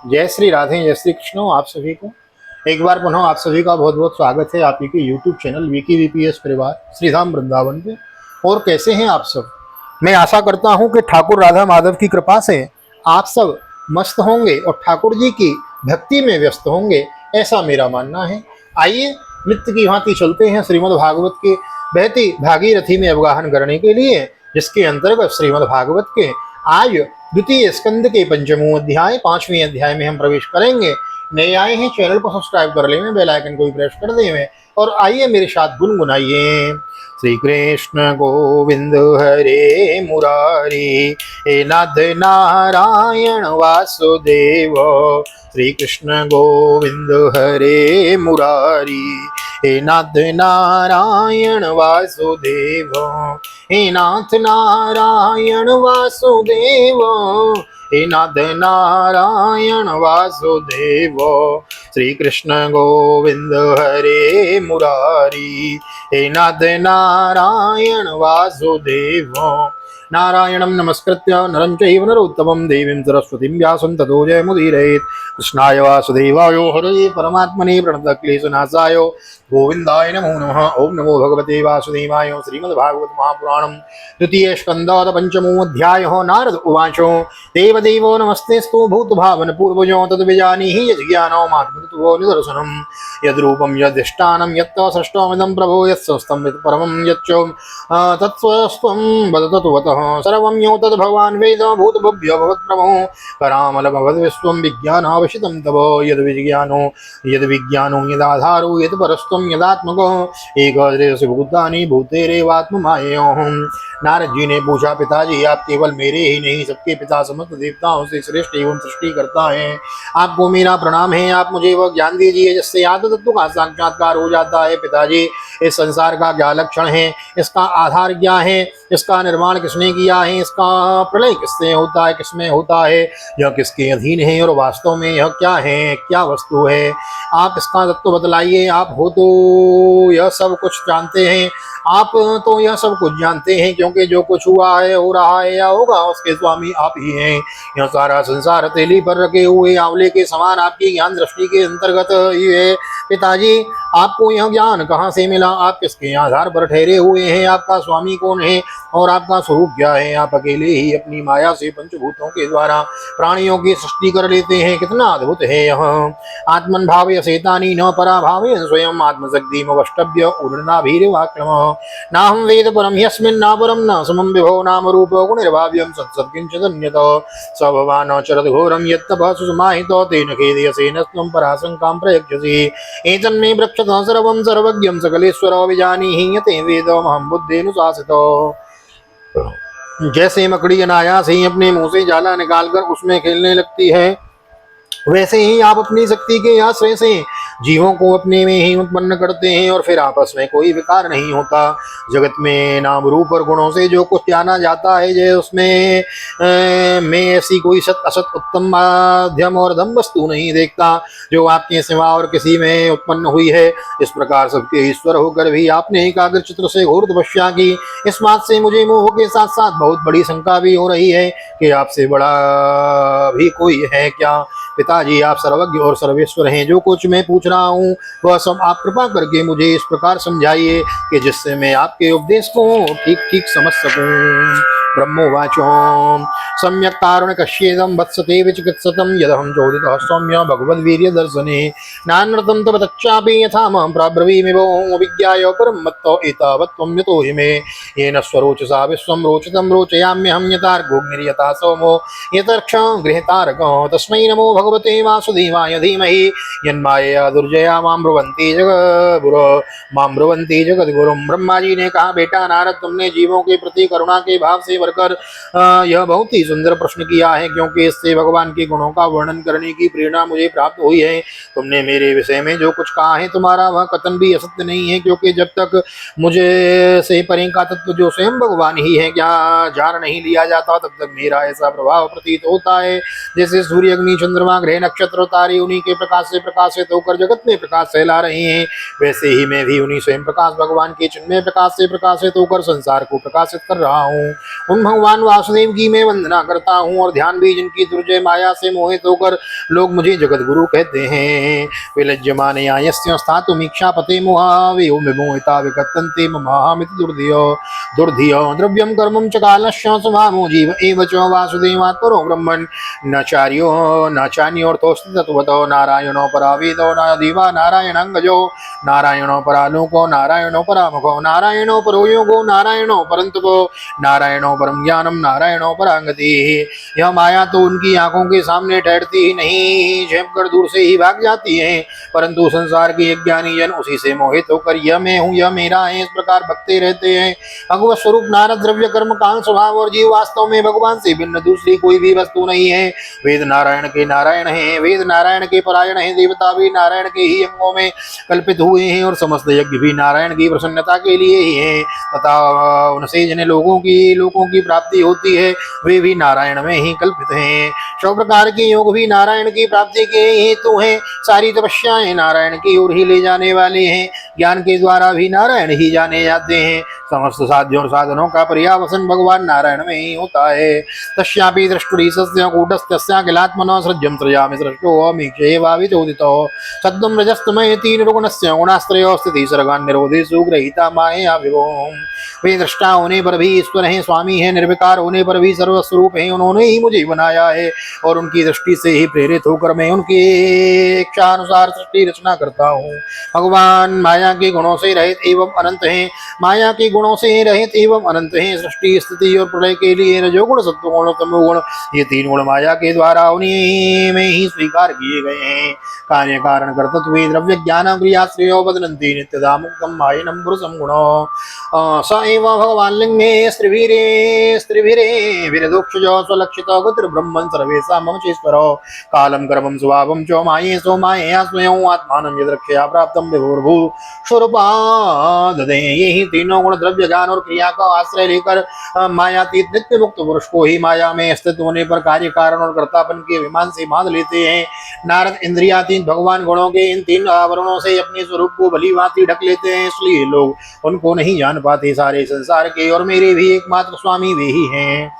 जय श्री राधे, जय श्री कृष्ण। आप सभी को एक बार पुनः आप सभी का बहुत बहुत स्वागत है आप ही के यूट्यूब चैनल वीकी वीपीएस परिवार श्री धाम वृंदावन पे। और कैसे हैं आप सब? मैं आशा करता हूं कि ठाकुर राधा माधव की कृपा से आप सब मस्त होंगे और ठाकुर जी की भक्ति में व्यस्त होंगे, ऐसा मेरा मानना है। आइए नित्य की भांति चलते हैं श्रीमद् भागवत के बहती भागीरथी में अवगाहन करने के लिए, जिसके अंतर्गत श्रीमद् भागवत के आज द्वितीय स्कंद के पंचमों अध्याय 5वें अध्याय में हम प्रवेश करेंगे। नए आए हैं चैनल को सब्सक्राइब कर ले में, बेल आइकन को भी प्रेस कर दे में, और आइए मेरे साथ गुनगुनाइए। श्री कृष्ण गोविंद हरे मुरारी, हे नाथ नारायण वासुदेव। श्री कृष्ण गोविंद हरे मुरारी, हे नाथ नारायण वासुदेव। हे नाथ नारायण वासुदेव, हे नाथ नारायण वासुदेव। श्री कृष्ण गोविंद हरे मुरारी, हे नाथ नारायण वासुदेव। नारायणं नमस्कृत्य नरं चैव नरोत्तमं देवीं सरस्वतीं व्यासं ततो जयमुदीरयेत्। कृष्णाय वासुदेवाय हरये परमात्मने प्रणतक्लेशनाशाय गोविंदाय नमो नमः। ओम नमो भगवते वासुदेवाय। श्रीमद्भागवत महापुराणं द्वितीय स्कन्धः पंचमो अध्यायः। नारद उवाच देवदेवो नमस्तेस्तु भूतभावन पूर्वजो तद्विजानीहि यज्ञानो मात्मतत्त्वो निदर्शनं यद्रूपं यद्धिष्ठानं यत्तवसृष्टमिदं प्रभो यत्संस्थं यत्परमं यच्च तत्स्वस्त्वं वद तत्त्वतः सर्वं यो तद्भवान् वेद भूतभव्यो भवत्प्रभो करामलभवद्विश्वं विज्ञानावशितं तव यद्विज्ञानो यदाधारो यत्परस्त्वं यदात्मको एकदृश भूतानि भूतेरेवात्ममाययोः। नारद जी ने पूछा, पिताजी आप केवल मेरे ही नहीं सबके पिता समस्त देवताओं से श्रेष्ठ एवं सृष्टि करता है। आपको मेरा प्रणाम है। आप मुझे वह ज्ञान दीजिए जिससे आत्म तत्व का साक्षात्कार हो जाता है। पिताजी इस संसार का क्या लक्षण है, इसका आधार क्या है, इसका निर्माण किसने किया है, इसका प्रलय किससे होता है, किसमें होता है, यह किसके अधीन है और वास्तव में यह क्या है, क्या वस्तु है, आप इसका तत्व बतलाइए। आप हो तो यह सब कुछ जानते हैं, आप तो यह सब कुछ जानते हैं, क्योंकि जो कुछ हुआ है, हो रहा है या होगा उसके स्वामी आप ही हैं। यह सारा संसार हथेली पर रखे हुए आंवले के समान आपकी ज्ञान दृष्टि के अंतर्गत ही है। पिताजी आपको यह ज्ञान कहाँ से मिला, आप किसके आधार पर ठहरे हुए हैं, आपका स्वामी कौन है और आपका स्वरूप क्या है। आप अकेले ही अपनी माया से पंचभूतों के द्वारा प्राणियों की सृष्टि कर लेते हैं, कितना अद्भुत है यह। आत्मन भावय सेतानि न परा भावय स्वयं आत्मशक्ति मवष्टभ्य उर्णाभीर्वाक्लम नाहं वेद परम ह्यस्मिन् न परम न समं विभो नाम रूप गुणिर्भाव्यं सत्सत्किंचिदन्यत स भवान् चरद घोरं यत्तपः सुसमाहितो तेन खेदयसेन त्वं पराशंकां प्रयच्छसि एतन्मे ब्रक्षतः सर्वं सर्वज्ञं सकलेश्वरो विजानीहि यते वेदमहं बुद्धेनुशासितो। जैसे मकड़ी अनायास ही अपने मुंह से जाला निकालकर उसमें खेलने लगती है, वैसे ही आप अपनी शक्ति के आश्रय से जीवों को अपने में ही उत्पन्न करते हैं और फिर आपस में कोई विकार नहीं होता। जगत में नाम रूप और गुणों से जो कुछ जाना जाता है, जय उसमें मैं ऐसी कोई सत असत उत्तम माध्यम और धम वस्तु नहीं देखता जो आपके सिवा और किसी में उत्पन्न हुई है। इस प्रकार सबके ईश्वर होकर भी आपने एकाग्र चित्र से घोर तपस्या की। इस बात से मुझे मोह के साथ साथ बहुत बड़ी शंका भी हो रही है कि आपसे बड़ा भी कोई है क्या। पिताजी आप सर्वज्ञ और सर्वेश्वर हैं, जो कुछ मैं पूछ रहा हूँ वह सब आप कृपा करके मुझे इस प्रकार समझाइए कि जिससे मैं आपके उपदेश को ठीक ठीक समझ सकूं। ब्रह्मोवाचो सम्यक कारण कश्येदं वत्सते विचिकित्सतं यदहं चोदितः सौम्य भगवद्वीर्य दर्शने नानृतं तव तच्चापि यथा मां प्राब्रवीमि वो विज्ञाय परं मत्तो एतावत् त्वं यतो हि मे येन स्वरोचसा विश्वं रोचितं रोचयाम्यहं यथार्घोऽग्निर्यथा सोमो यतर्क्षं गृहतारकं तस्मै नमो भगवते वासुदेवाय धीमहि यन्मायया दुर्जया मां ब्रुवन्ति जगद्गुरुं। ब्रह्मा जी ने कहा, बेटा नारद तुमने जीवों के प्रति करुणा के भाव से भरकर यह बहुत ही सुंदर प्रश्न किया है, क्योंकि इससे भगवान के गुणों का वर्णन करने की प्रेरणा मुझे प्राप्त हुई है। तुमने मेरे विषय में जो कुछ कहा है तुम्हारा वह कथन भी असत्य नहीं है, क्योंकि जब तक मुझे से परे का तत्व जो स्वयं भगवान ही है क्या जान नहीं लिया जाता, तब तक मेरा ऐसा प्रभाव प्रतीत होता है जैसे सूर्य अग्नि चंद्रमा ग्रह नक्षत्र तारे उन्हीं के प्रकाश से प्रकाशित होकर जगत में प्रकाश फैला रहे हैं, वैसे ही मैं भी उन्हीं स्वयं प्रकाश भगवान के चिन्मय प्रकाश से प्रकाशित होकर संसार को प्रकाशित कर रहा हूँ। उन भगवान वासुदेव की मैं वंदना करता हूँ और ध्यान भी जिनकी दुर्जय माया से मोहित होकर लोग मुझे जगत गुरु कहते हैं। विलज्यमाने आयस्य स्थातुमीक्षापते मोहावे विमोहिता विकतन्ते ममामिति दुर्धियो द्रव्यम कर्मं च कालस्य स्वभावो जीव एव च वासुदेवात् परो ब्रह्मन् न चान्योर्थोऽस्ति तत्त्वतो नारायणो परावेदो न देवा नारायणाङ्गजो नारायणो परालोको नारायणो परामुखो नारायणो परो योगो नारायणो परन्तपो नारायणो परम ज्ञानम नारायणो परांगतिः। यह माया तो उनकी आंखों के सामने ठहरती ही नहीं, झेप कर दूर से ही भाग जाती है, परंतु संसार के अज्ञानी जन उसी से मोहित होकर यह मैं हूँ यह मेरा है इस प्रकार भगते रहते हैं। भगवत स्वरूप नारद द्रव्य कर्म काल स्वभाव और जीव वास्तव में भगवान से भिन्न दूसरी कोई भी वस्तु नहीं है। वेद नारायण के नारायण हैं, वेद नारायण के परायण हैं, देवता भी नारायण के ही अंगों में कल्पित हुए हैं और समस्त यज्ञ भी नारायण की प्रसन्नता के लिए ही हैं तथा उनसे जिन्हें लोगों की प्राप्ति होती है वे भी नारायण में ही कल्पित हैं। सब प्रकार के योग भी नारायण की प्राप्ति के हेतु हैं, सारी तपस्याएं नारायण की ओर ही ले जाने वाले हैं, ज्ञान के द्वारा भी नारायण ही जाने जाते हैं। समस्त साध्यों और साधनों का पर्यावसन भगवान नारायण में ही होता है। तस्यापि दृष्टुरीसस्य कूटस्थस्याखिलात्मनः सृज्यं सृजामि सृष्टो अमीक्षेवाविचोदितो सद्गं रजस्तमये तीन गुणस्य गुणास्त्रयो स्थिति सर्गान् निरोधेषु गृहीता माया विभोम। वे दृष्टा होने पर भी ईश्वर हैं, स्वामी हैं, निर्विकार होने पर भी सर्वस्वरूप हैं, उन्होंने ही मुझे बनाया है और उनकी दृष्टि से ही प्रेरित होकर मैं उनकी इच्छा अनुसार सृष्टि रचना करता हूँ। भगवान माया के गुणों से रहित एवं अनंत हैं, माया के गुणों से रहित एवं अनंत हैं। सृष्टि स्थिति और प्रलय के लिए रजोगुण सत्वगुण तमोगुण ये तीन गुण माया के द्वारा उन्हीं में ही स्वीकार किए गए हैं। कार्य कारण कर्तृत्व द्रव्य ज्ञान क्रियाश्रयो बदनन्ति नित्यदा मुक्तम मायनम पुरुषम गुणो स एव भगवान् लिंगे स्त्रिभिरे विरदोक्षजो स्वलक्षितो गतिर् ब्रह्मन् सर्वेषां मम चेश्वरो कालं कर्मं स्वभावं च माये सो मायया स्वयं आत्मानं यद्रक्षया प्राप्तं विभुर्भू स्वरूपाददे। ये ही तीनों गुण द्रव्य ज्ञान और क्रिया का आश्रय लेकर मायातीत नित्य मुक्त पुरुष को ही माया में स्थित होने पर कार्य कारण और कर्तापन के विमान से बांध लेते हैं। नारद इंद्रियातीत भगवान गुणों के इन तीन आवरणों से अपने स्वरूप को भली भांति ढक लेते हैं, इसलिए लोग उनको नहीं जान पाते। सारे संसार के और मेरे भी एकमात्र स्वामी वे ही हैं।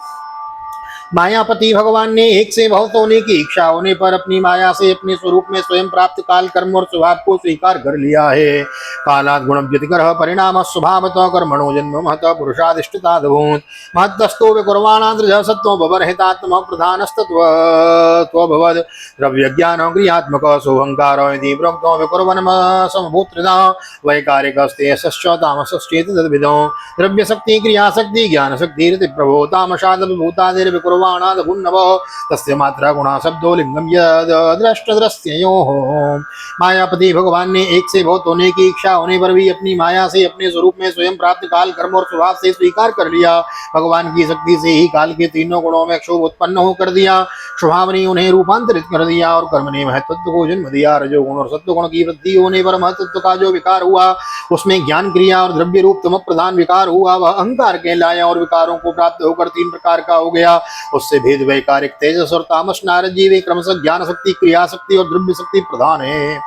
मायापति भगवान ने एक से बहुत होने की इच्छा होने पर अपनी माया से अपने स्वरूप में स्वयं प्राप्त काल कर्म और स्वभाव को स्वीकार कर लिया है। कालात् गुणं व्यतिकरः परिणामः स्वभावतः कर्मणो जन्म महतः पुरुषाधिष्ठिताद्भूत महत्तस्तो विकुर्वाणाद्रजः सत्त्वो भवरहितात्मः प्रधानस्तत्त्वभवद् द्रव्यज्ञानो क्रियात्मकः सोऽहङ्कारः इति प्रोक्तो विकुर्वन्नमसमभूत्रिदः वैकारिकस्ते यशश्च तामसश्चेति तद्विदो द्रव्यशक्ति क्रियाशक्ति ज्ञानशक्तिरिति प्रभो तामसादभिभूतादिर्विकुर्वाणाद् तस्य मात्रा गुणा शब्दो लिंगम यद दृष्टदृश्ययोः। मायापति भगवान ने एक से बहुत होने की इच्छा होने पर भी अपनी माया से अपने स्वरूप में स्वयं प्राप्त काल कर्म और स्वभाव से स्वीकार कर लिया। भगवान की शक्ति से ही काल के तीनों गुणों में क्षोभ उत्पन्न होकर दिया, स्वभाव ने उन्हें रूपांतरित कर दिया और कर्म ने महत्त्व को जन्म दिया। रजोगुण और सत्वगुण की वृद्धि होने पर महत्त्व का जो विकार हुआ उसमें ज्ञान क्रिया और द्रव्य रूप तम प्रधान विकार हुआ, वह अहंकार कहलाया और विकारों को प्राप्त होकर तीन प्रकार का हो गया। उससे भेद वैकारिक तेजस और तामस नारद जी वे क्रमशः ज्ञान शक्ति क्रिया शक्ति और द्रव्य शक्ति प्रधान है।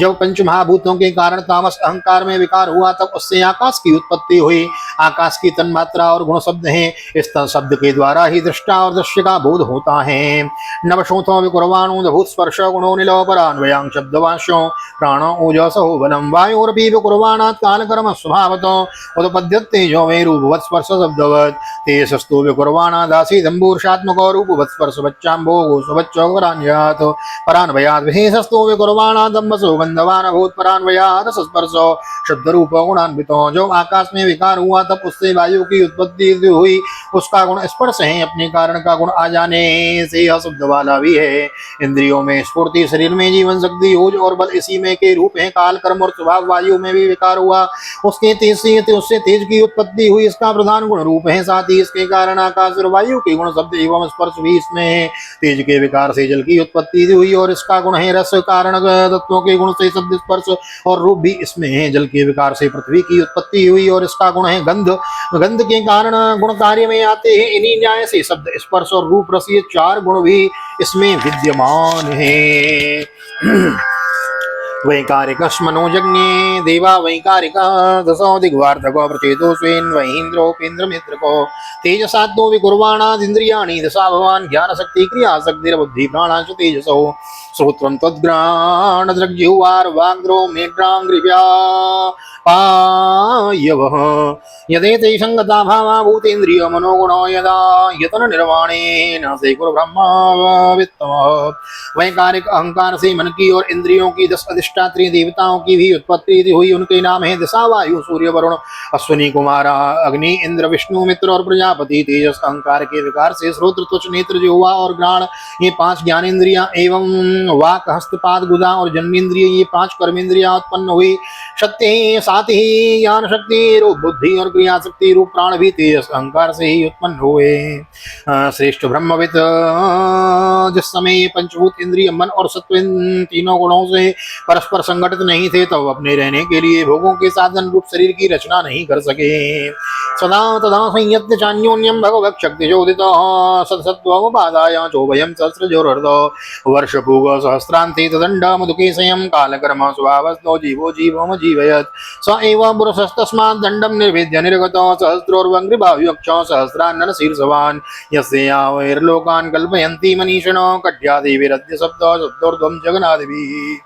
जब पंच महाभूतों के कारण तामस अहंकार में विकार हुआ तब उससे आकाश की उत्पत्ति हुई। आकाश की तन्मात्रा और गुण शब्द हैं, इस तन शब्द के द्वारा ही दृष्टा और दृश्य का बोध होता है। नवशोथो विकुर्वाणो भूत स्पर्श गुणो निलो परान्वयांग शब्दवांशो प्राणो ओजसो वनम वायोरपि विकुर्वाणात् काल कर्म स्वभावतो उत्पद्यते जो वे रूपवत् स्पर्श शब्दवत् तेजसस्तु विकुर्वाणादासी दम्बूर्षात्मको रूपवत् स्पर्श बच्चाम्भोगो सुबच्चो परान्वयात् विशेषस्तु विकुर्वाणात् दम्बसो गंधवान भूत परान्वयात् रसस्पर्शो शुद्ध रूपो गुणान्वितो। जो आकाश में विकार हुआ तब उससे वायु की उत्पत्ति हुई, उसका गुण स्पर्श है, अपने कारण का गुण आ जाने से यह शब्द वाला भी है। इंद्रियों में स्फूर्ति, शरीर में जीवन शक्ति, ओज और बल इसी में के रूप है। काल कर्म और स्वभाव वायु में भी विकार हुआ, उसके तेज से उससे तेज की उत्पत्ति हुई, इसका प्रधान गुण रूप है। साथ ही इसके कारण आकाश और वायु के गुण शब्द एवं स्पर्श भी इसमें है। तेज के विकार से जल की उत्पत्ति हुई और इसका गुण है रस। कारण तत्वों के गुण से शब्द स्पर्श और रूप भी इसमें है। जल के विकार से पृथ्वी की उत्पत्ति हुई और इसका गुण है गंध। गंध के कारण गुण कार्य में आते हैं। इन्हीं न्याय से शब्द स्पर्श और रूप रस ये चार गुण भी इसमें विद्यमान है। वैकारिकस्मनोजज्ञे देवा वैकारिका दशो दिग्वार्धको प्रचेतो स्वेन वहीन्द्रोपेन्द्रमित्रको तेजसात्तो विकुर्वाणादिन्द्रियाणि दशा भवान् ज्ञानशक्ति क्रियाशक्तिर्बुद्धि प्राणांश तेजसो श्रोत्रं तद्घ्राणदृग्जिह्वार वाग्द्रो मेढ्राङ्घ्रिव्या पायवः यदेते संगता भावा भूतेन्द्रिय मनोगुणो यदा यतन निर्वाणेन से कुरु ब्रह्मा वित्तमः। वैकारिक अहंकार से मन की और इंद्रियों की 10 अधिष्ठात्री देवताओं की भी उत्पत्ति हुई। उनके नाम है दिशा, वायु, सूर्य, वरुण, अश्विनी, कुमारा, अग्नि, इंद्र, विष्णु, मित्र और प्रजापति। तेजस अहंकार के विकार से श्रोत्र, त्वच, नेत्र, जिह्वा और घ्राण ये 5 ज्ञानेन्द्रियां एवं वाक, हस्तपाद, गुदा और जन्मेंद्रिय ये 5 कर्मेंद्रियां उत्पन्न हुई। सत्य साथ ही ज्ञान शक्ति रूप बुद्धि और क्रिया शक्ति रूप प्राण भी तेजस अहंकार से ही उत्पन्न हुए। श्रेष्ठ ब्रह्मविद जिस समय ये पंचभूत इंद्रिय मन और सत्व इन तीनों गुणों से परस्पर संगठित नहीं थे तब अपने रहने के लिए भोगों के साधन रूप शरीर की रचना नहीं कर सके। सदा तदा संयत्य चान्योन्यम भगवत शक्ति जोदित सत्सत्वमुपादाय चोभयं सहस्रजोर्हृदो वर्षपूग सहस्रान्ते तदण्ड मधुकेशयं कालकर्म स्वभावस्तो जीवो जीवम जीवयत् स एव पुरुषस्तस्मात् दण्डं निर्वेद्य निर्गतो सहस्रोर्वङ्घ्रिभाव्यक्ष सहस्रानन शीर्षवान् यस्यावैर्लोकान् कल्पयन्ति मनीषिणो कट्यादिविरद्य शब्दोर्ध्वं जगन्नादिभिः।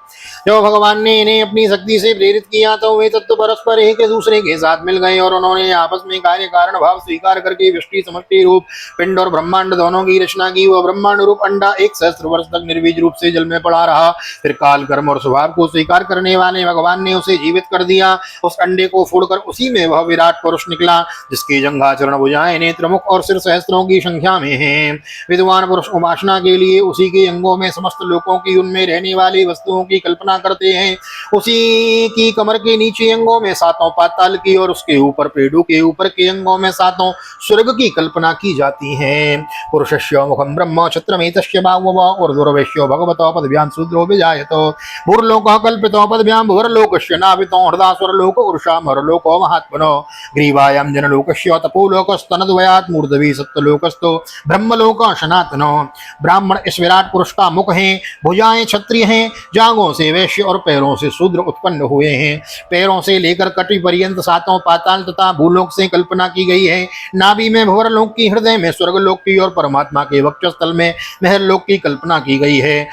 जो भगवान ने इन्हें अपनी शक्ति से प्रेरित किया तो वे तत्व परस्पर एक दूसरे के साथ मिल गए और उन्होंने आपस में कार्य कारण भाव स्वीकार करके वृष्टि समष्टि रूप पिंड और ब्रह्मांड दोनों की रचना की। वह ब्रह्मांड रूप अंडा 1 सहस्त्र वर्ष तक निर्बीज रूप से जल में पड़ा रहा। फिर काल कर्म और स्वभाव को स्वीकार करने वाले भगवान ने उसे जीवित कर दिया। उस अंडे को फोड़कर उसी में वह विराट पुरुष निकला जिसकी जंघा, चरण, भुजाएं, नेत्र, मुख और सिर सहस्त्रों की संख्या में है। विद्वान पुरुष उपासना के लिए उसी के अंगों में समस्त लोकों की उनमें रहने वाली वस्तुओं की कल्पना करते हैं। उसी की कमर के नीचे अंगों में 7 पाताल की और उसके ऊपर पेड़ों के ऊपर के अंगों में 7 स्वर्ग की कल्पना की जाती है। पुरुषस्य मुखम ब्रह्म छत्रमेतस्य बाहुः ऊर्ध्वरेश्यो भगवतो पदभ्यां शूद्रो विजायतो भूर्लोकः कल्पितो पदभ्यां भुवर्लोकस्य नाभितो हृदास्वरलोक उर्षामरलोको महात्मनो ग्रीवायां जनलोकस्य तपोलोकस्तनद्वयात् मूर्धवी सप्तलोकस्तो ब्रह्मलोक सनातनो। ब्राह्मण इस विराट पुरुष का मुख है, भुजाएं क्षत्रिय हैं, जांघों से वैश्य और पैरों से शूद्र उत्पन्न हुए हैं। पैरों से लेकर कटी पर्यंत 7 पाताल तथा भूलोक से कल्पना की गई है। नाभि में भंवरलोक की, हृदय में स्वर्गलोक की और परमात्मा के वक्षस्थल में महरलोक की कल्पना की गई है।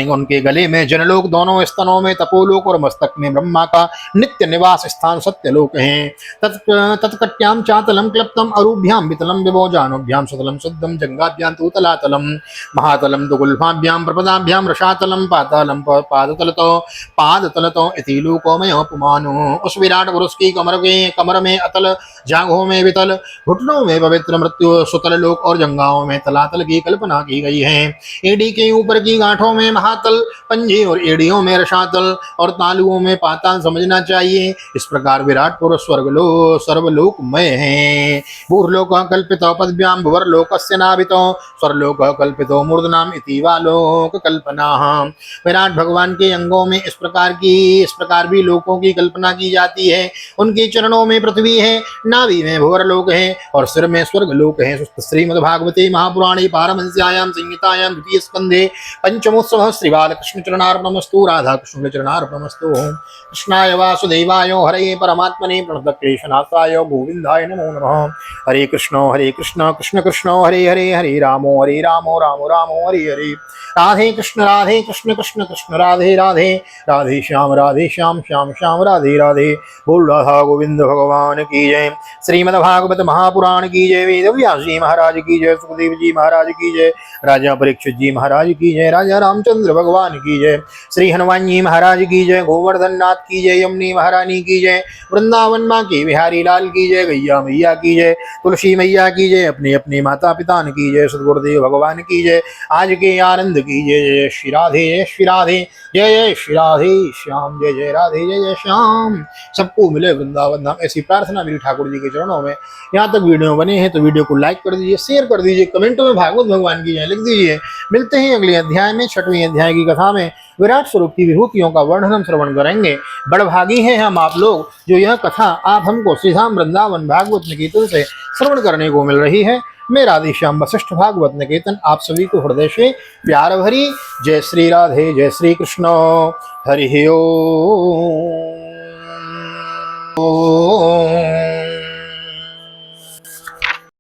उनके गले में जनलोक, दोनों स्तनों में तपोलोक और मस्तक में ब्रह्मा का नित्य निवास स्थान सत्यलोक है। तत्कट्याम चातलम क्लप्तम अरूभ्याम वितलम विभोजानुभ्याम सतलम शुद्धम जंगाभ्याम तूतलातलम महातलम दुगुल्फाभ्याम प्रपदाभ्याम रसातलम पातालम पादतलतो इति लोकोमय अपमानो। उस विराट पुरुष की कमर में अतल, जांघों में वितल, घुटनों में पवित्र मृत्यु, सुतल लोक और जंगाओं में तलातल की कल्पना की गई है। एड़ी के ऊपर की गांठों में महातल, पंजे और एड़ियों में रसातल और तालुओं में पाताल समझना चाहिए। इस प्रकार विराट पुरुष सर्वलोकमय है। भूर्लोक कल्पितो पदभ्याम भुवर्लोकस्य नाभितो स्वर्लोक कल्पितो मूर्धनाम इति वा लोक कल्पना। विराट भगवान के अंगों में इस प्रकार भी लोकों की कल्पना की जाती है। उनके चरणों में पृथ्वी है, नाभि में भुवर्लोक है और सिर में स्वर्गलोक है। श्रीमद्भागवते महापुराणे पारमहंस्यायां संहितायां द्वितीय स्कंधे पंचमोत्सवः श्री बालकृष्ण चरणार्पणमस्तु। राधा कृष्ण चरणार्पणमस्तु। कृष्णाय वासुदेवाय हरे परमात्मने प्रणतक्लेशनाशाय गोविंदाय नमो नमः। हरे कृष्ण कृष्ण कृष्ण हरे हरे, हरे राम राम राम हरे हरे। राधे कृष्ण कृष्ण कृष्ण राधे राधे, राधे श्याम श्याम श्याम राधे राधे। बोल राधा गोविंद भगवान की जय। श्रीमद्भागवत महापुराण की जय। वेद व्यास जी महाराज की जय। सुखदेव जी महाराज की जय। राजा परीक्षित जी महाराज की जय। राजा रामचंद्र भगवान की जय। श्री हनुमान जी महाराज की जय। गोवर्धन नाथ की जय। यमुनी महारानी की जय। वृंदावन माँ की बिहारी लाल की जय। गैया मैया की जय। तुलसी मैया की जय। अपने अपने माता पिता की जय। सदगुरुदेव भगवान की जय। आज के आनंद की जय। जय श्री राधे, जय श्री राधे, जय जय श्री राधे श्याम, जय जय राधे, जय जय श्याम। सबको मिले वृंदावन धाम, ऐसी प्रार्थना मेरी ठाकुर जी के चरणों में। यहाँ तक वीडियो बने हैं तो वीडियो को लाइक कर दीजिए, शेयर कर दीजिए, कमेंटों में भागवत भगवान की जय लिख दीजिए। मिलते हैं अगले अध्याय में, 6वें अध्याय की कथा में विराट स्वरूप की विभूतियों का वर्णन हम श्रवण करेंगे। बड़भागी हैं हम आप लोग जो यह कथा आप हमको श्रीधाम वृंदावन भागवत निकेतन से श्रवण करने को मिल रही है। मैं राधेश्याम वशिष्ठ भागवत निकेतन आप सभी को हृदय से प्यार भरी जय श्री राधे, जय श्री कृष्ण, हरि ओम।